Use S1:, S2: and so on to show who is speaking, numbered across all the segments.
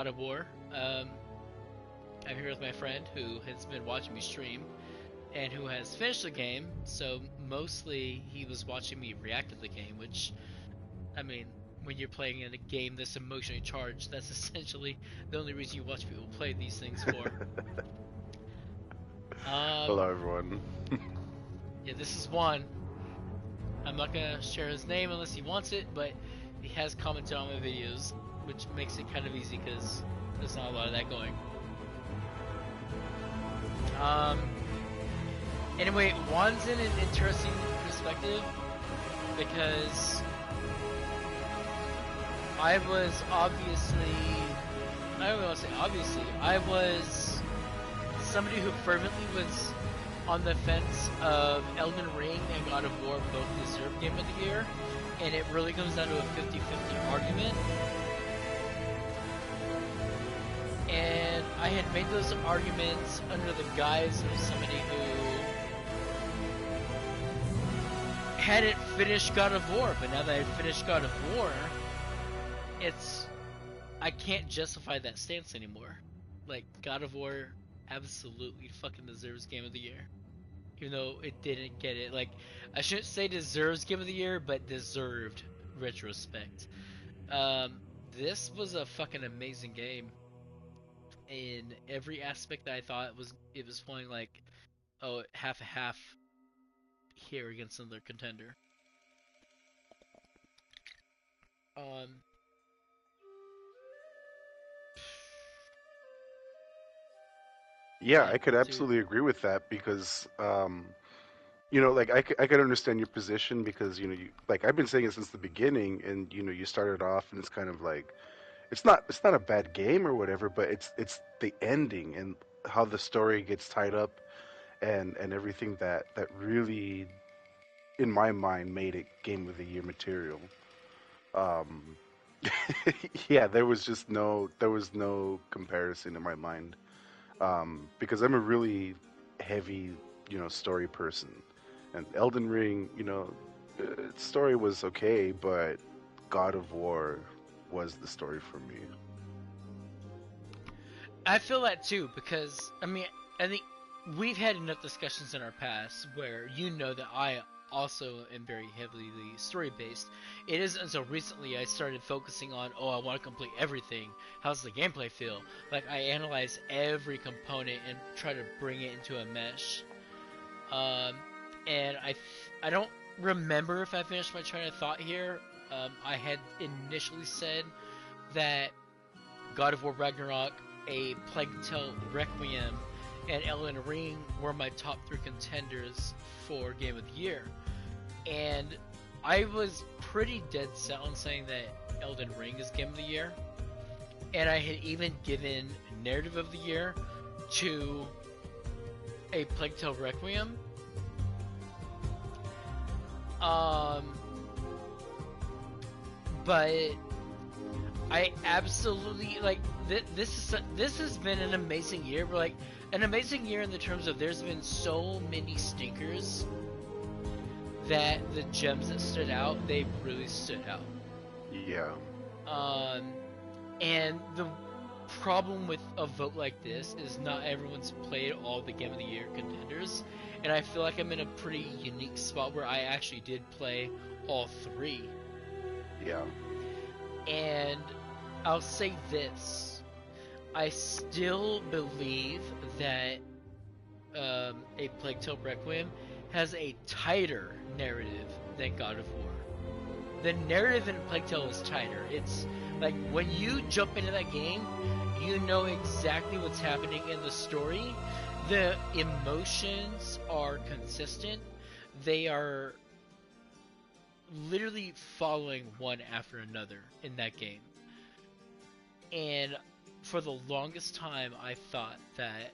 S1: God of War. I'm here with my friend who has been watching me stream and who has finished the game. So mostly he was watching me react to the game, which, I mean, when you're playing in a game that's emotionally charged, that's essentially the only reason you watch people play these things for. Um,
S2: Hello, everyone.
S1: yeah, this is one. I'm not gonna share his name unless he wants it, but he has commented on my videos, which makes it kind of easy because there's not a lot of that going. Um, anyway, Juan's in an interesting perspective because I was obviously, I don't want to say obviously, I was somebody who fervently was on the fence of Elden Ring and God of War both deserve Game of the Year, and it really comes down to a 50-50 argument. And I had made those arguments under the guise of somebody who hadn't finished God of War, but now that I've finished God of War, I can't justify that stance anymore. Like, God of War absolutely fucking deserves Game of the Year. Even though it didn't get it. Like, I shouldn't say deserves Game of the Year, but deserved retrospect. Um, this was a fucking amazing game in every aspect that I thought it was playing like, oh, half a half here against another contender. Um,
S2: Yeah,
S1: like,
S2: I could
S1: dude,
S2: absolutely agree with that because, like I could understand your position because, like I've been saying it since the beginning, and you started off and it's kind of like it's not a bad game or whatever, but it's the ending and how the story gets tied up and everything that really, in my mind, made it Game of the Year material. Um, yeah, there was no comparison in my mind. Because I'm a really heavy, story person. And Elden Ring, its story was okay, but God of War was the story for me.
S1: I feel that too because I mean I think we've had enough discussions in our past where you know that I also am very heavily story based. It isn't until recently I started focusing on, oh, I want to complete everything. How's the gameplay feel? Like, I analyze every component and try to bring it into a mesh. Um, and I don't remember if I finished my train of thought here. I had initially said that God of War Ragnarok, A Plague Tale Requiem, and Elden Ring were my top three contenders for Game of the Year. And I was pretty dead set on saying that Elden Ring is Game of the Year. And I had even given Narrative of the Year to A Plague Tale Requiem. But I absolutely like this has been an amazing year. But like an amazing year in the terms of there's been so many stinkers that the gems that stood out, they really stood out.
S2: Yeah.
S1: Um, and the problem with a vote like this is not everyone's played all the Game of the Year contenders, and I feel like I'm in a pretty unique spot where I actually did play all three.
S2: Yeah.
S1: And I'll say this: I still believe that A Plague Tale Requiem has a tighter narrative than God of War. The narrative in Plague Tale is tighter. It's like when you jump into that game, you know exactly what's happening in the story. The emotions are consistent. They are literally following one after another in that game. And for the longest time, I thought that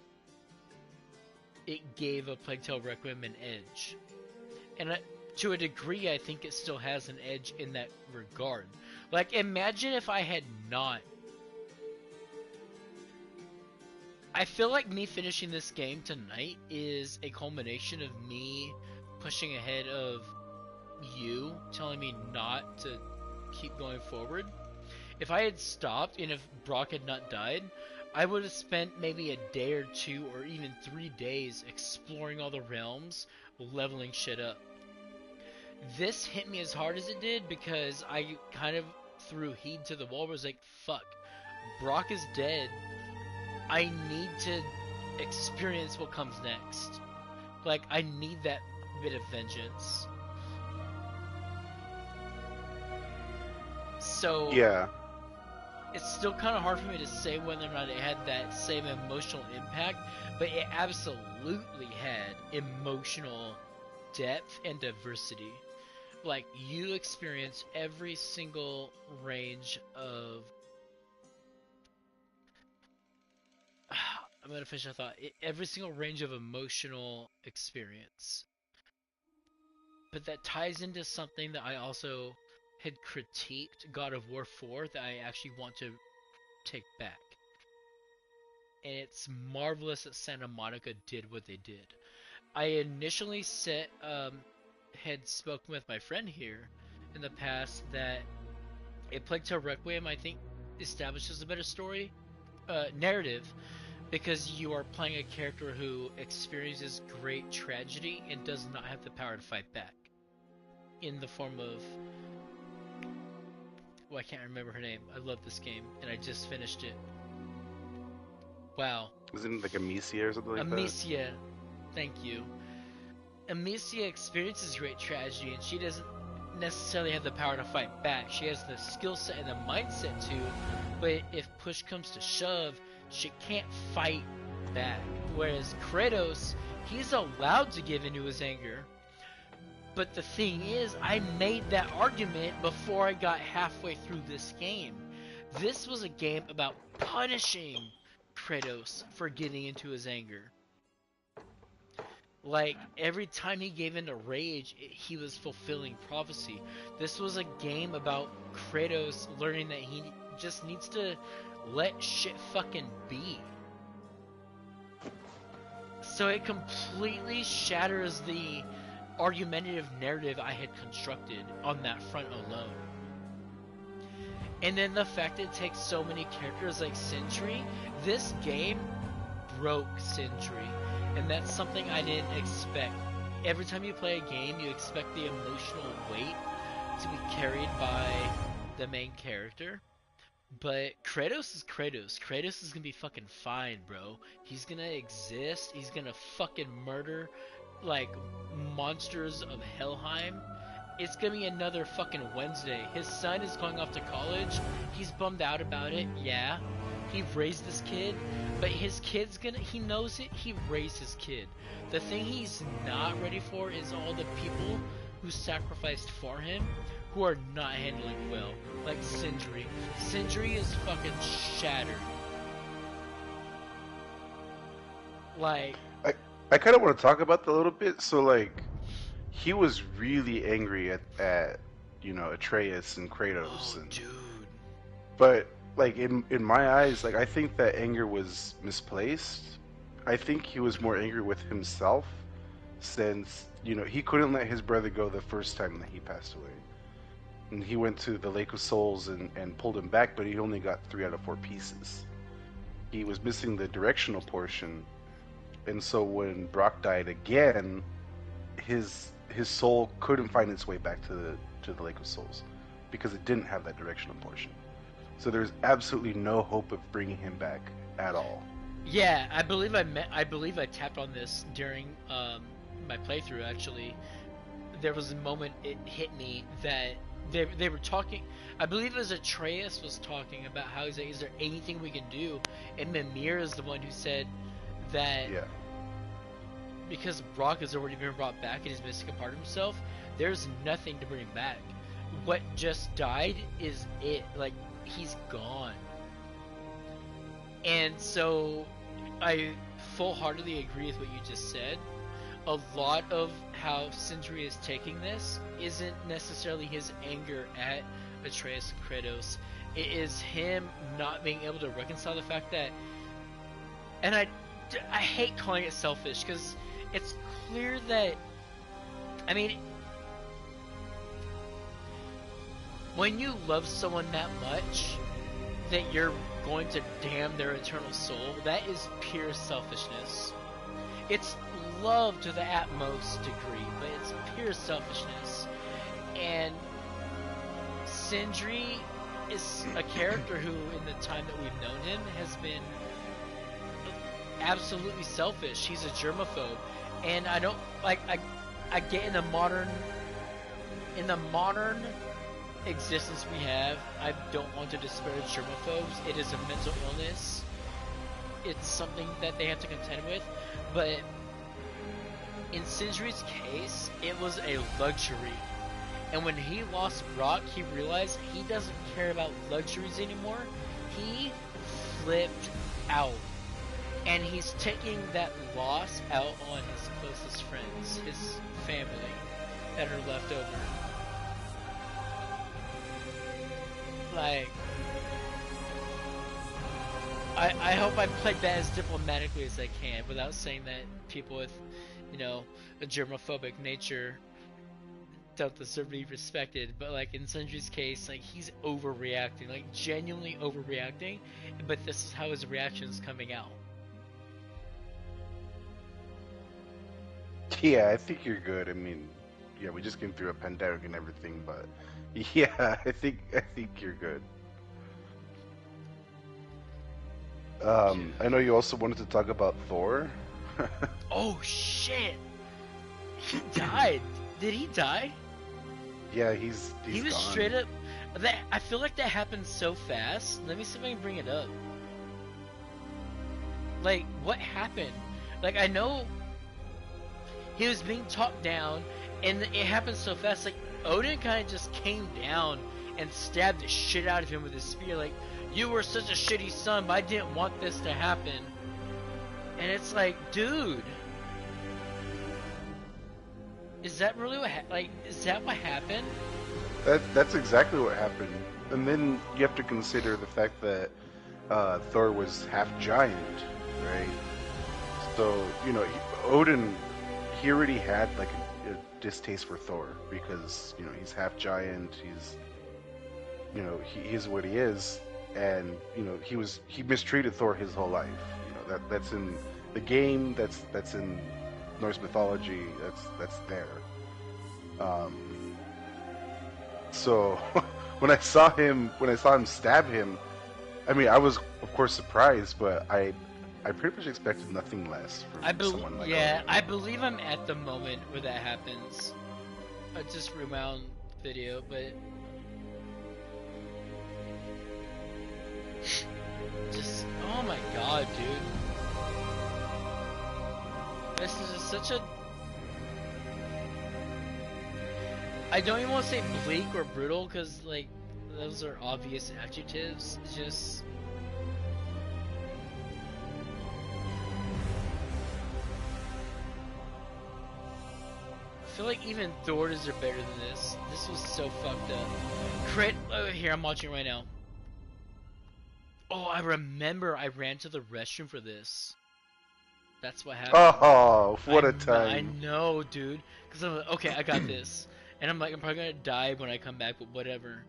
S1: it gave A Plague Tale Requiem an edge. And to a degree, I think it still has an edge in that regard. Like, imagine if I had not. I feel like me finishing this game tonight is a culmination of me pushing ahead of you telling me not to keep going forward. If I had stopped and if Brock had not died, I would have spent maybe a day or 2 or even 3 days exploring all the realms, leveling shit up. This hit me as hard as it did because I kind of threw heed to the wall. Was like, fuck, Brock is dead. I need to experience what comes next. Like, I need that bit of vengeance. So
S2: Yeah.
S1: it's still kind of hard for me to say whether or not it had that same emotional impact, but it absolutely had emotional depth and diversity. Like, you experience every single range of I'm gonna finish my thought. Every single range of emotional experience, but that ties into something that I also had critiqued God of War 4 that I actually want to take back. And it's marvelous that Santa Monica did what they did. I initially had spoken with my friend here in the past that A Plague Tale Requiem, I think, establishes a better story narrative because you are playing a character who experiences great tragedy and does not have the power to fight back in the form of, well, I can't remember her name. I love this game and I just finished it. Wow.
S2: Isn't it like Amicia or something like that?
S1: Amicia, thank you. Amicia experiences great tragedy and she doesn't necessarily have the power to fight back. She has the skill set and the mindset to, but if push comes to shove, she can't fight back. Whereas Kratos, he's allowed to give into his anger. But the thing is, I made that argument before I got halfway through this game. This was a game about punishing Kratos for getting into his anger. Like, every time he gave into rage, he was fulfilling prophecy. This was a game about Kratos learning that he just needs to let shit fucking be. So it completely shatters the argumentative narrative I had constructed on that front alone. And then the fact that it takes so many characters like Sindri, this game broke Sindri. And that's something I didn't expect. Every time you play a game, you expect the emotional weight to be carried by the main character. But Kratos is Kratos. Kratos is gonna be fucking fine, bro. He's gonna exist. He's gonna fucking murder, like, monsters of Helheim. It's gonna be another fucking Wednesday. His son is going off to college. He's bummed out about it, yeah. He raised this kid, but his kid's gonna, he knows it, he raised his kid. The thing he's not ready for is all the people who sacrificed for him who are not handling well. Like Sindri. Sindri is fucking shattered. Like,
S2: I kind of want to talk about that a little bit. So, like, he was really angry at Atreus and Kratos.
S1: oh,
S2: And
S1: dude.
S2: But, like, in my eyes, like, I think that anger was misplaced. I think he was more angry with himself since, he couldn't let his brother go the first time that he passed away. And he went to the Lake of Souls and pulled him back, but he only got 3 out of 4 pieces. He was missing the directional portion. And so when Brock died again, his soul couldn't find its way back to the Lake of Souls because it didn't have that directional portion. So there's absolutely no hope of bringing him back at all.
S1: Yeah, I believe I tapped on this during my playthrough. Actually, there was a moment it hit me that they were talking. I believe it was Atreus was talking about how he's like, is there anything we can do? And Mimir is the one who said that because Brock has already been brought back and he's missing a part of himself, there's nothing to bring back. What just died is it. Like, he's gone. And so I full-heartedly agree with what you just said. A lot of how Sindri is taking this isn't necessarily his anger at Atreus and Kratos. It is him not being able to reconcile the fact that, and I hate calling it selfish because it's clear that, I mean, when you love someone that much that you're going to damn their eternal soul, that is pure selfishness. It's love to the utmost degree, but it's pure selfishness. And Sindri is a character who, in the time that we've known him, has been absolutely selfish. He's a germaphobe, and I don't like. I get in the modern existence we have. I don't want to disparage germaphobes. It is a mental illness. It's something that they have to contend with, but in Sindri's case, it was a luxury. And when he lost Brock, he realized he doesn't care about luxuries anymore. He flipped out. And he's taking that loss out on his closest friends, his family, that are left over. Like, I hope I played that as diplomatically as I can, without saying that people with, you know, a germophobic nature don't deserve to be respected. But like in Sindri's case, like he's overreacting, like genuinely overreacting, but this is how his reaction is coming out.
S2: Yeah, I think you're good. I mean, yeah, we just came through a pandemic and everything, but yeah, I think you're good. I know you also wanted to talk about Thor.
S1: Oh shit! He died. Did he die?
S2: Yeah, he's
S1: He was
S2: gone.
S1: straight up. That I feel like that happened so fast. Let me see if I can bring it up. Like, what happened? Like, I know he was being talked down, and it happened so fast. Like, Odin kind of just came down and stabbed the shit out of him with his spear. Like, you were such a shitty son, but I didn't want this to happen. And it's like, dude, is that really what is that what happened?
S2: That's exactly what happened. And then you have to consider the fact that Thor was half giant, right? So Odin, he already had like a distaste for Thor because he's half giant. He's what he is, and he mistreated Thor his whole life. That's in the game. That's in Norse mythology. That's there. So when I saw him stab him, I mean, I was of course surprised, but I pretty much expected nothing less from someone like
S1: yeah,
S2: Odin.
S1: I believe I'm at the moment where that happens. I just rewound video, but just oh my god, dude. This is just such a I don't even want to say bleak or brutal because like those are obvious adjectives. It's just I feel like even Thor deserved better than this. This was so fucked up. Here, I'm watching right now. Oh, I remember I ran to the restroom for this. That's what happened.
S2: Oh, what a
S1: I
S2: time!
S1: know, dude. Because I'm like, okay, I got this. And I'm like, I'm probably gonna die when I come back, but whatever.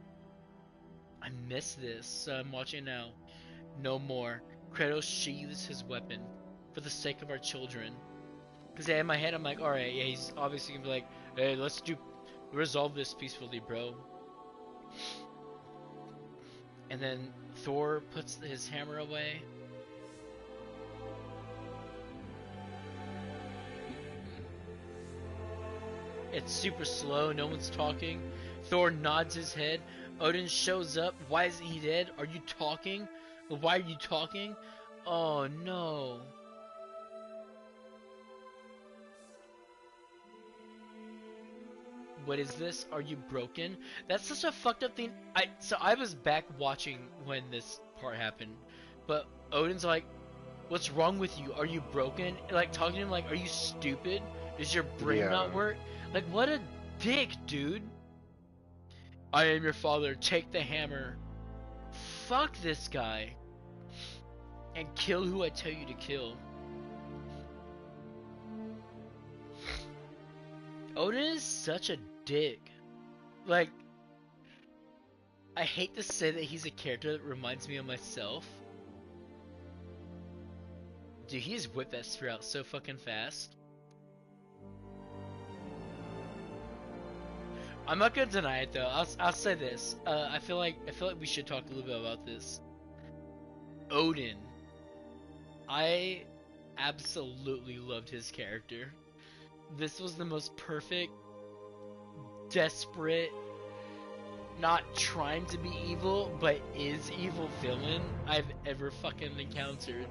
S1: I miss this, so I'm watching now. No more. Kratos sheathes his weapon for the sake of our children. Because in my head, I'm like, alright, yeah, he's obviously gonna be like, hey, let's resolve this peacefully, bro. And then Thor puts his hammer away. It's super slow, no one's talking. Thor nods his head. Odin shows up. Why isn't he dead? Are you talking? Why are you talking? Oh no. What is this? Are you broken? That's such a fucked up thing. I was back watching when this part happened, but Odin's like, "What's wrong with you? Are you broken?" Like talking to him like, "Are you stupid? Does your brain
S2: Yeah,
S1: not work?" Like what a dick, dude. I am your father. Take the hammer. Fuck this guy. And kill who I tell you to kill. Odin is such a dick. Like, I hate to say that he's a character that reminds me of myself. Dude, he's whipped that spear out so fucking fast. I'm not gonna deny it though. I'll say this. I feel like we should talk a little bit about this. Odin. I absolutely loved his character. This was the most perfect, desperate, not trying to be evil, but is evil villain I've ever fucking encountered.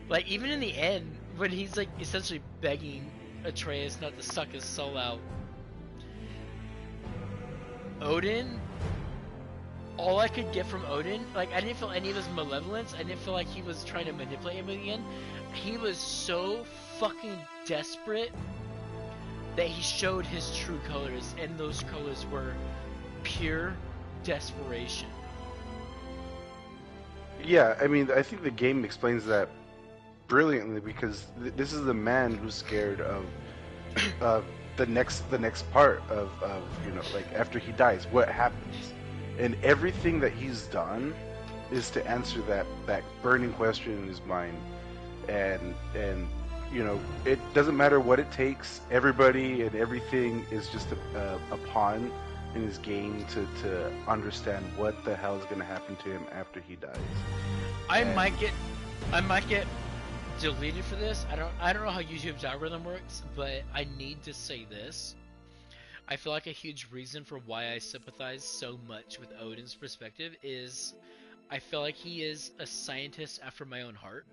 S1: Like, even in the end, when he's like essentially begging Atreus not to suck his soul out, Odin, all I could get from Odin, like, I didn't feel any of his malevolence. I didn't feel like he was trying to manipulate him in the end. He was so fucking desperate that he showed his true colors, and those colors were pure desperation.
S2: Yeah, I mean, I think the game explains that brilliantly because this is the man who's scared of uh, the next part of like after he dies, what happens, and everything that he's done is to answer that burning question in his mind, and it doesn't matter what it takes. Everybody and everything is just a pawn in his game to understand what the hell is going to happen to him after he dies.
S1: I
S2: And
S1: might get, I might get deleted for this. I don't know how YouTube's algorithm works, but I need to say this. I feel like a huge reason for why I sympathize so much with Odin's perspective is I feel like he is a scientist after my own heart.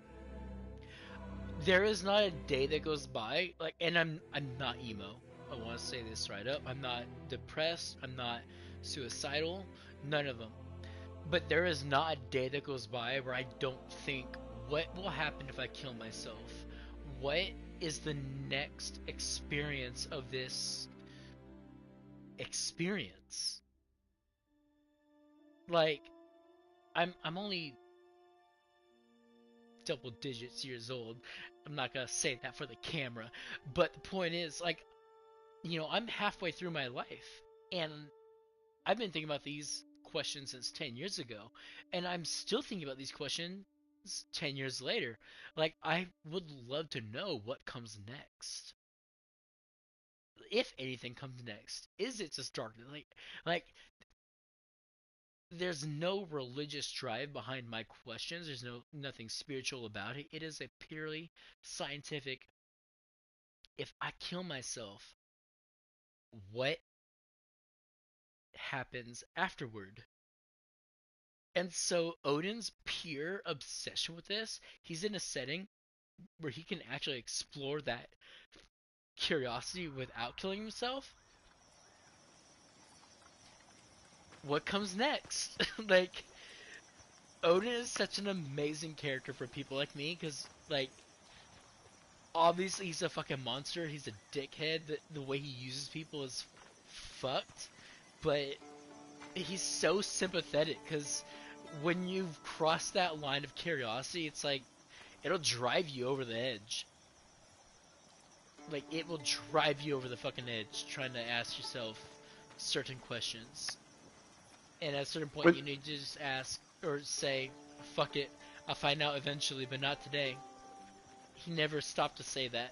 S1: There is not a day that goes by, like, and I'm not emo. I want to say this right up. I'm not depressed. I'm not suicidal. None of them. But there is not a day that goes by where I don't think, what will happen if I kill myself? What is the next experience of this experience? Like, I'm only double digits years old. I'm not gonna say that for the camera, but the point is, like, I'm halfway through my life, and I've been thinking about these questions since 10 years ago, and I'm still thinking about these questions 10 years later. Like, I would love to know what comes next. If anything comes next. Is it just darkness? Like there's no religious drive behind my questions. There's nothing spiritual about it. It is a purely scientific, if I kill myself, what happens afterward? And so Odin's pure obsession with this, he's in a setting where he can actually explore that curiosity without killing himself. What comes next? Like, Odin is such an amazing character for people like me because, like, obviously he's a fucking monster. He's a dickhead. The way he uses people is fucked. But he's so sympathetic because when you've crossed that line of curiosity, it's like it'll drive you over the edge. Like, it will drive you over the fucking edge trying to ask yourself certain questions. And at a certain point,
S2: but
S1: you need to just ask or say, fuck it, I'll find out eventually, but not today. He never stopped to say that.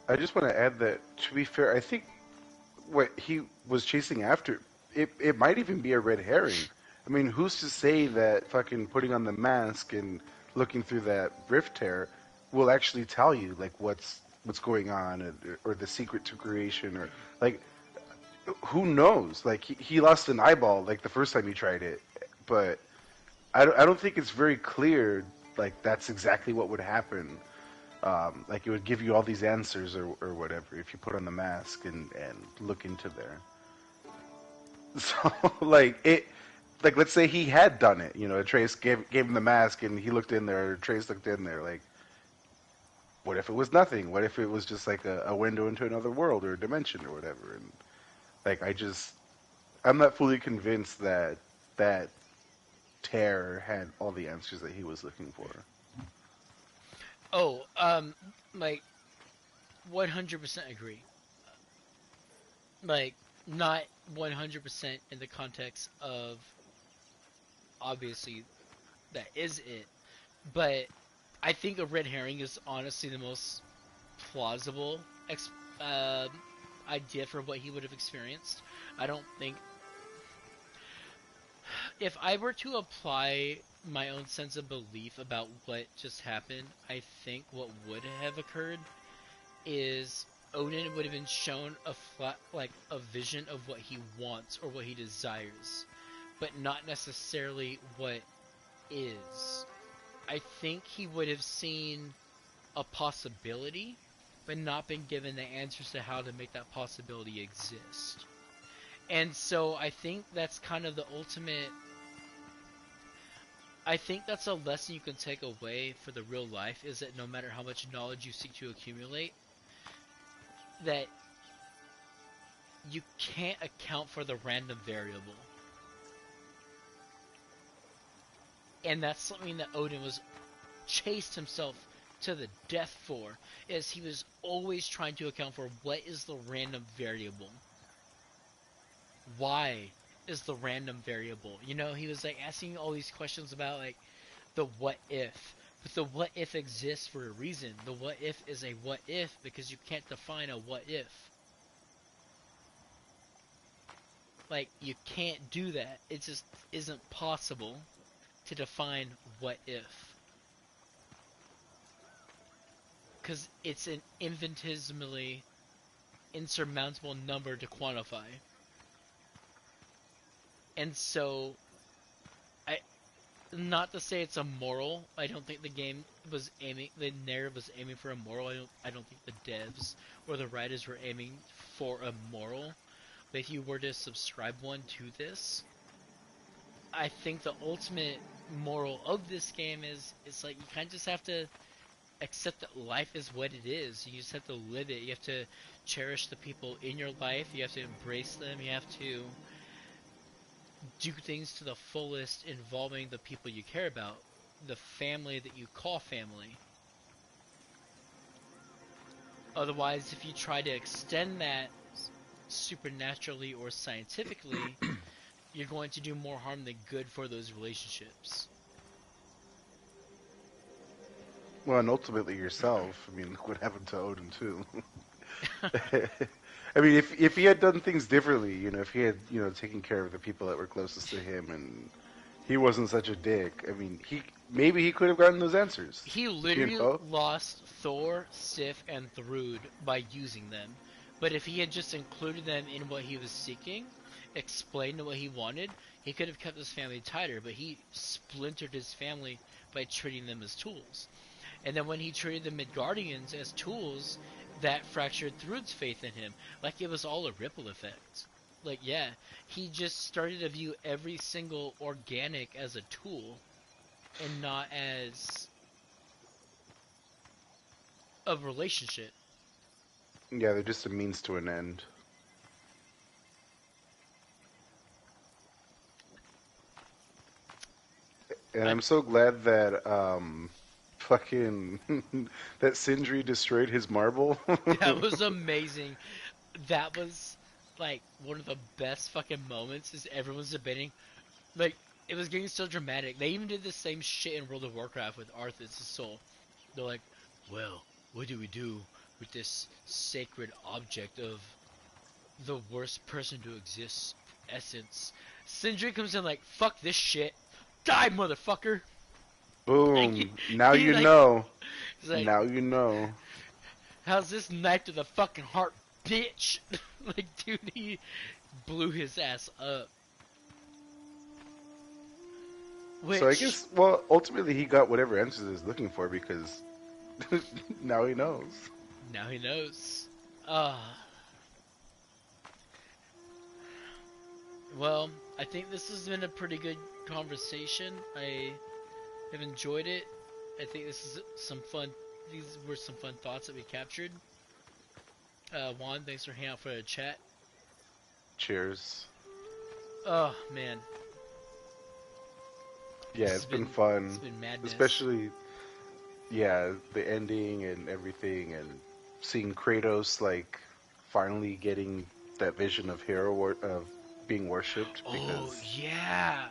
S2: I just want to add that, to be fair, I think what he was chasing after, it might even be a red herring. I mean, who's to say that fucking putting on the mask and looking through that rift tear will actually tell you like what's going on, or the secret to creation, or like who knows? Like he lost an eyeball like the first time he tried it, but I don't think it's very clear like that's exactly what would happen. Like it would give you all these answers, or whatever, if you put on the mask and look into there. So like it, like let's say he had done it. Trace gave him the mask and he looked in there. Or Trace looked in there. Like, what if it was nothing? What if it was just like a window into another world or a dimension or whatever? And like I'm not fully convinced that that tear had all the answers that he was looking for.
S1: Oh, like 100% agree. Like, not 100% in the context of, obviously, that is it. But I think a red herring is honestly the most plausible uh, idea for what he would have experienced. I don't think if I were to apply my own sense of belief about what just happened, I think what would have occurred is Odin would have been shown a flat, like a vision of what he wants or what he desires, but not necessarily what is. I think he would have seen a possibility, but not been given the answers to how to make that possibility exist. And so I think that's kind of the ultimate. I think that's a lesson you can take away for the real life is that no matter how much knowledge you seek to accumulate, that you can't account for the random variable. And that's something that Odin was chased himself to the death for, is he was always trying to account for what is the random variable. Why is the random variable? You know, he was like asking all these questions about like the what if. But the what if exists for a reason. The what if is a what if because you can't define a what if. Like, you can't do that. It just isn't possible to define what if. Because it's an infinitesimally insurmountable number to quantify. And so, I not to say it's a moral. I don't think the narrative was aiming for a moral. I don't think the devs or the writers were aiming for a moral. But if you were to subscribe one to this, I think the ultimate moral of this game is it's like you kind of just have to accept that life is what it is. You just have to live it. You have to cherish the people in your life. You have to embrace them. You have to do things to the fullest involving the people you care about, the family that you call family. Otherwise, if you try to extend that supernaturally or scientifically, you're going to do more harm than good for those relationships.
S2: Well, and ultimately yourself. I mean, look what happened to Odin too. I mean, if he had done things differently, if he had taken care of the people that were closest to him, and he wasn't such a dick. I mean, he could have gotten those answers.
S1: He
S2: You
S1: literally
S2: know?
S1: lost Thor, Sif, and Thrud by using them. But if he had just included them in what he was seeking, explained what he wanted, he could have kept his family tighter, but he splintered his family by treating them as tools. And then when he treated the Midgardians as tools, that fractured Thrud's faith in him. Like it was all a ripple effect. Like, yeah, he just started to view every single organic as a tool and not as a relationship.
S2: Yeah, they're just a means to an end. And
S1: I
S2: I'm so glad that fucking that Sindri destroyed his marble.
S1: That was amazing. That was like one of the best fucking moments is everyone's debating. Like, it was getting so dramatic. They even did the same shit in World of Warcraft with Arthas' soul. They're like, well, what do we do with this sacred object of the worst person to exist essence? Sindri comes in like, fuck this shit. Die, motherfucker! Like,
S2: Boom. Now
S1: he
S2: you
S1: like,
S2: know.
S1: he's like,
S2: Now you know.
S1: how's this knife to the fucking heart, bitch? Like, dude, he blew his ass up.
S2: So I
S1: Which,
S2: guess, well, ultimately he got whatever answers he's looking for because now he knows.
S1: now he knows. Uh, well, I think this has been a pretty good conversation. I have enjoyed it. I think this is some fun. These were some fun thoughts that we captured. Juan, thanks for hanging out for the chat.
S2: Cheers.
S1: Oh man,
S2: Yeah,
S1: this
S2: it's
S1: has
S2: been
S1: it's
S2: fun.
S1: been madness.
S2: Especially, yeah, the ending and everything and seeing Kratos, like, finally getting that vision of of being worshipped
S1: Oh
S2: because
S1: yeah,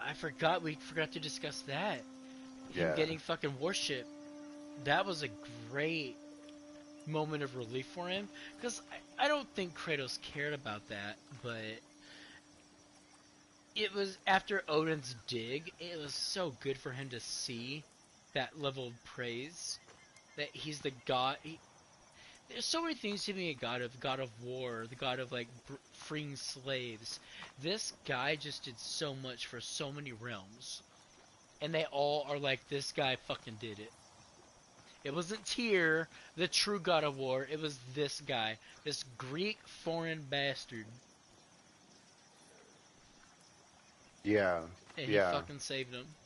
S1: we forgot to discuss that. Him
S2: yeah.
S1: getting fucking worship. That was a great moment of relief for him because I don't think Kratos cared about that, but it was after Odin's dig. It was so good for him to see that level of praise that he's the god. There's so many things to be a god of war, the god of like freeing slaves. This guy just did so much for so many realms, and they all are like, this guy fucking did it. It wasn't Tyr, the true god of war. It was this guy, this Greek foreign bastard,
S2: Yeah.
S1: and he
S2: Yeah.
S1: fucking saved him.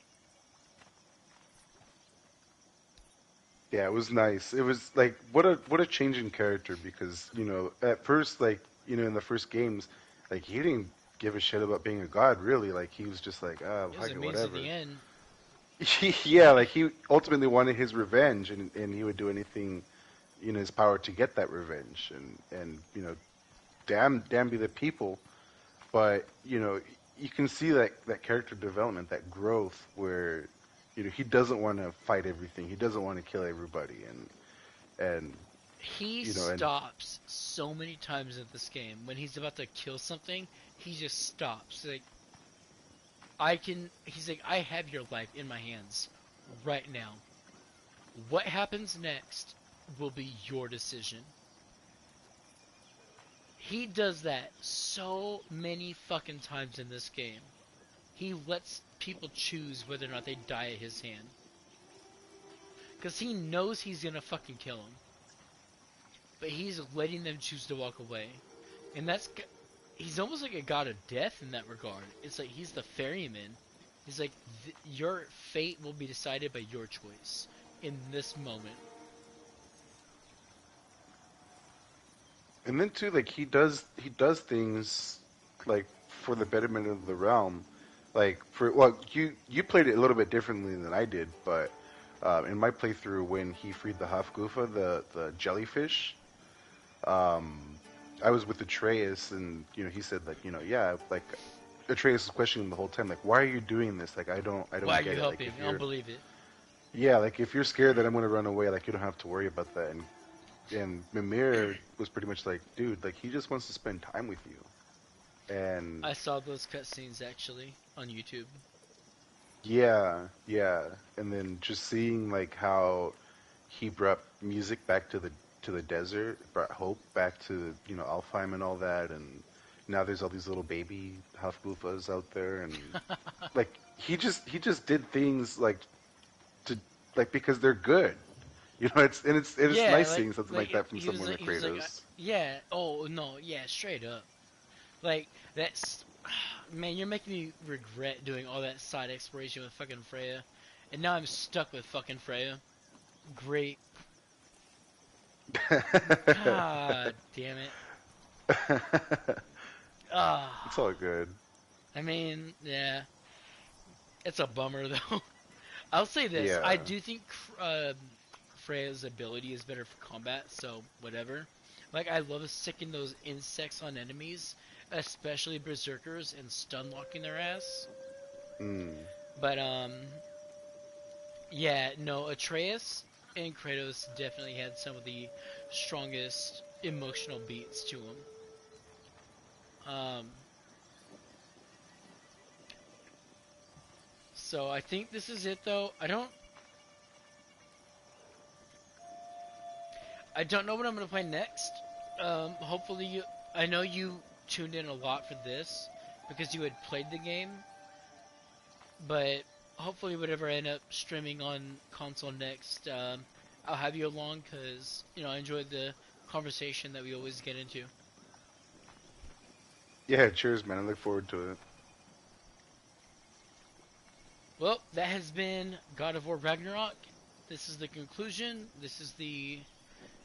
S2: Yeah, it was nice. It was like what a change in character because, at first like, in the first games, like he didn't give a shit about being a god really. Like he was just like, ah,
S1: It was
S2: fuck
S1: a
S2: it,
S1: means to
S2: whatever.
S1: the end.
S2: Yeah, like he ultimately wanted his revenge and he would do anything in his power to get that revenge and damn be the people. But you can see that character development, that growth, where he doesn't want to fight everything, he doesn't want to kill everybody, and
S1: He
S2: and
S1: stops so many times in this game when he's about to kill something. He just stops. Like I can. He's like, I have your life in my hands right now. What happens next will be your decision. He does that so many fucking times in this game. He lets people choose whether or not they die at his hand. Because he knows he's gonna fucking kill him. But he's letting them choose to walk away. And he's almost like a god of death in that regard. It's like he's the ferryman. He's like, your fate will be decided by your choice in this moment.
S2: and then too, like he does things like for the betterment of the realm. Like for well, you played it a little bit differently than I did, but in my playthrough, when he freed the Hafgufa, the jellyfish, um, I was with Atreus, and he said like, yeah, like Atreus was questioning him the whole time, like, why are you doing this? Like, I
S1: Why
S2: don't
S1: are you
S2: get it. Like,
S1: helping?
S2: if
S1: I don't
S2: you're,
S1: believe it.
S2: yeah, like if you're scared that I'm gonna run away, like you don't have to worry about that. And Mimir was pretty much like, dude, like he just wants to spend time with you. And
S1: I saw those cutscenes actually on YouTube.
S2: yeah, yeah, and then just seeing like how he brought music back to the desert, brought hope back to Alfheim and all that, and now there's all these little baby Hafgufas out there, and like he just did things like to like because they're good. It's
S1: Yeah,
S2: nice seeing something like that from someone like
S1: he was like,
S2: Kratos.
S1: yeah, oh no, yeah, straight up. Like that's, man, you're making me regret doing all that side exploration with fucking Freya, and now I'm stuck with fucking Freya. Great, god damn it.
S2: It's all
S1: Ah,
S2: good.
S1: I mean, yeah, it's a bummer though. I'll say this: I
S2: Yeah.
S1: do think Freya's ability is better for combat, so whatever. Like, I love sicking those insects on enemies, especially berserkers, and stun locking their ass.
S2: Mm.
S1: But yeah, no, Atreus and Kratos definitely had some of the strongest emotional beats to them. Um, so I think this is it though. I don't know what I'm gonna play next. Hopefully you. I know you tuned in a lot for this because you had played the game, but hopefully whatever I end up streaming on console next, I'll have you along because I enjoyed the conversation that we always get into.
S2: Yeah, cheers, man. I look forward to it.
S1: Well, that has been God of War Ragnarok. This is the conclusion. This is the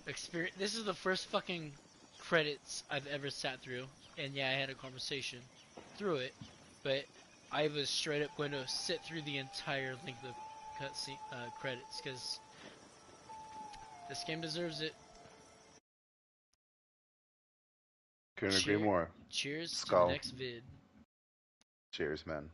S1: experience. This is the first fucking credits I've ever sat through, and yeah, I had a conversation through it, but I was straight up going to sit through the entire length of cutscene credits because this game deserves it.
S3: Couldn't agree more.
S1: Cheers to the
S3: Skull.
S1: next vid.
S3: Cheers, man.